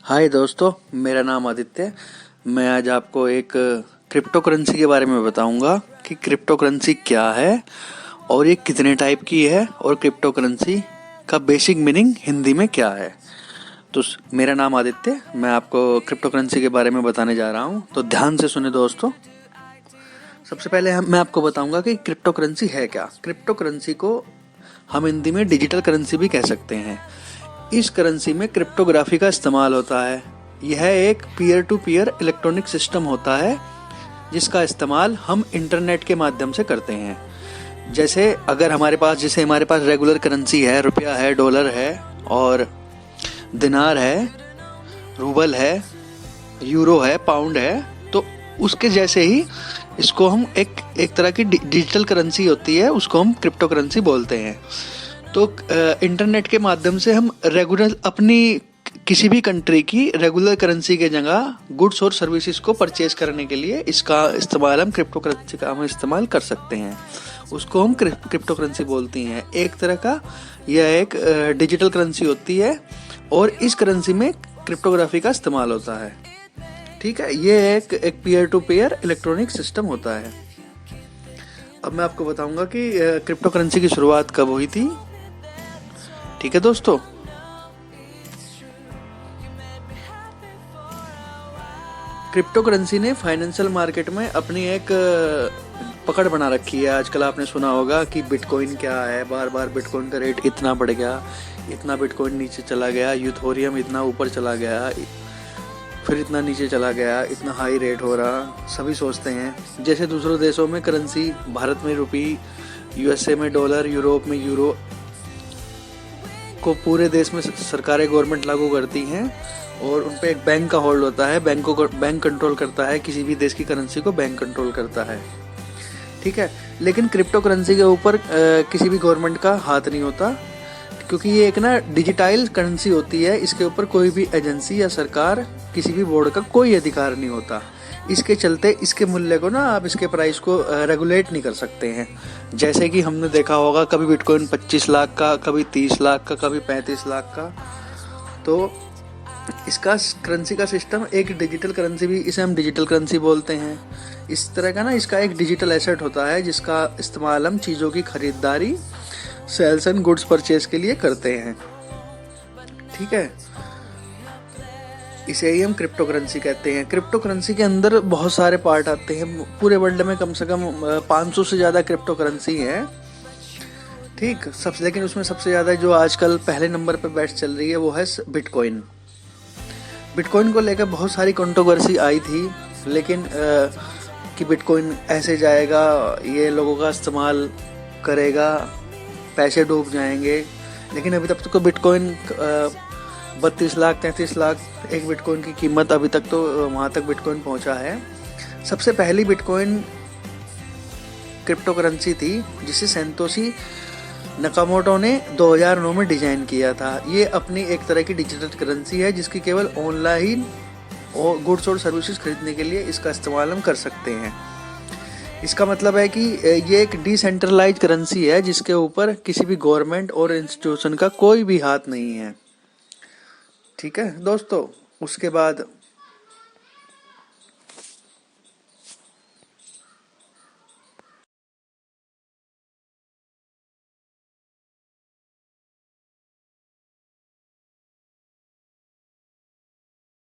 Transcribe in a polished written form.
हाय दोस्तों, मेरा नाम आदित्य है। मैं आज आपको एक क्रिप्टो करेंसी के बारे में बताऊंगा कि क्रिप्टो करेंसी क्या है और ये कितने टाइप की है और क्रिप्टो करेंसी का बेसिक मीनिंग हिंदी में क्या है। तो मेरा नाम आदित्य, मैं आपको क्रिप्टो करेंसी के बारे में बताने जा रहा हूँ, तो ध्यान से सुने दोस्तों। सबसे पहले मैं आपको बताऊंगा कि क्रिप्टो करेंसी है क्या। क्रिप्टो करेंसी को हम हिंदी में डिजिटल करेंसी भी कह सकते हैं। इस करेंसी में क्रिप्टोग्राफी का इस्तेमाल होता है। यह एक peer to peer electronic system होता है जिसका इस्तेमाल हम इंटरनेट के माध्यम से करते हैं। जैसे हमारे पास रेगुलर करेंसी है, रुपया है, डॉलर है और दिनार है, रूबल है, यूरो है, पाउंड है, तो उसके जैसे ही इसको हम एक तरह की डिजिटल करेंसी होती है, उसको हम क्रिप्टो करेंसी बोलते हैं। तो इंटरनेट के माध्यम से हम रेगुलर अपनी किसी भी कंट्री की रेगुलर करेंसी के जगह गुड्स और सर्विसेज को परचेज करने के लिए इसका इस्तेमाल हम क्रिप्टो करेंसी का हम इस्तेमाल कर सकते हैं। उसको हम क्रिप्टो करेंसी बोलती हैं। एक तरह का यह एक डिजिटल करेंसी होती है और इस करेंसी में क्रिप्टोग्राफी का इस्तेमाल होता है। ठीक है, ये एक peer to peer electronic system होता है। अब मैं आपको बताऊंगा कि क्रिप्टो करेंसी की शुरुआत कब हुई थी। ठीक है दोस्तों, क्रिप्टो करेंसी ने फाइनेंशियल मार्केट में अपनी एक पकड़ बना रखी है। आजकल आपने सुना होगा कि बिटकॉइन क्या है, बार बार बिटकॉइन का रेट इतना बढ़ गया, इतना बिटकॉइन नीचे चला गया, यूथोरियम इतना ऊपर चला गया, फिर इतना नीचे चला गया, इतना हाई रेट हो रहा। सभी सोचते हैं जैसे दूसरों देशों में करेंसी, भारत में रुपी, यूएसए में डॉलर, यूरोप में यूरो को पूरे देश में सरकारें गवर्नमेंट लागू करती हैं और उन पे एक बैंक का होल्ड होता है। बैंक कंट्रोल करता है, किसी भी देश की करेंसी को बैंक कंट्रोल करता है। ठीक है, लेकिन क्रिप्टो करेंसी के ऊपर किसी भी गवर्नमेंट का हाथ नहीं होता, क्योंकि ये एक डिजिटाइल करेंसी होती है। इसके ऊपर कोई भी एजेंसी या सरकार, किसी भी बोर्ड का कोई अधिकार नहीं होता। इसके चलते इसके मूल्य को आप इसके प्राइस को रेगुलेट नहीं कर सकते हैं। जैसे कि हमने देखा होगा, कभी बिटकॉइन 25 लाख का, कभी 30 लाख का, कभी 35 लाख का। तो इसका करेंसी का सिस्टम एक डिजिटल करेंसी भी, इसे हम डिजिटल करेंसी बोलते हैं। इस तरह का इसका एक डिजिटल एसेट होता है जिसका इस्तेमाल हम चीज़ों की खरीदारी, सेल्स एंड गुड्स परचेज के लिए करते हैं। ठीक है, इसे ही हम क्रिप्टो करेंसी कहते हैं। क्रिप्टो करेंसी के अंदर बहुत सारे पार्ट आते हैं। पूरे वर्ल्ड में कम से कम 500 से ज़्यादा क्रिप्टो करेंसी हैं। ठीक, लेकिन उसमें सबसे ज़्यादा जो आजकल पहले नंबर पर बैठ चल रही है वो है बिटकॉइन। बिटकॉइन को लेकर बहुत सारी कंट्रोवर्सी आई थी, लेकिन कि बिटकॉइन ऐसे जाएगा, ये लोगों का इस्तेमाल करेगा, पैसे डूब जाएंगे। लेकिन अभी तक तो बिटकॉइन 32 लाख 33 लाख एक बिटकॉइन की कीमत, अभी तक तो वहाँ तक बिटकॉइन पहुँचा है। सबसे पहली बिटकॉइन क्रिप्टो करेंसी थी जिसे सेंतोशी नकामोटो ने 2009 में डिजाइन किया था। ये अपनी एक तरह की डिजिटल करेंसी है जिसकी केवल ऑनलाइन और गुड्स और सर्विसेज खरीदने के लिए इसका इस्तेमाल हम कर सकते हैं। इसका मतलब है कि ये एक डिसेंट्रलाइज्ड करेंसी है जिसके ऊपर किसी भी गवर्नमेंट और इंस्टीट्यूशन का कोई भी हाथ नहीं है। ठीक है दोस्तों, उसके बाद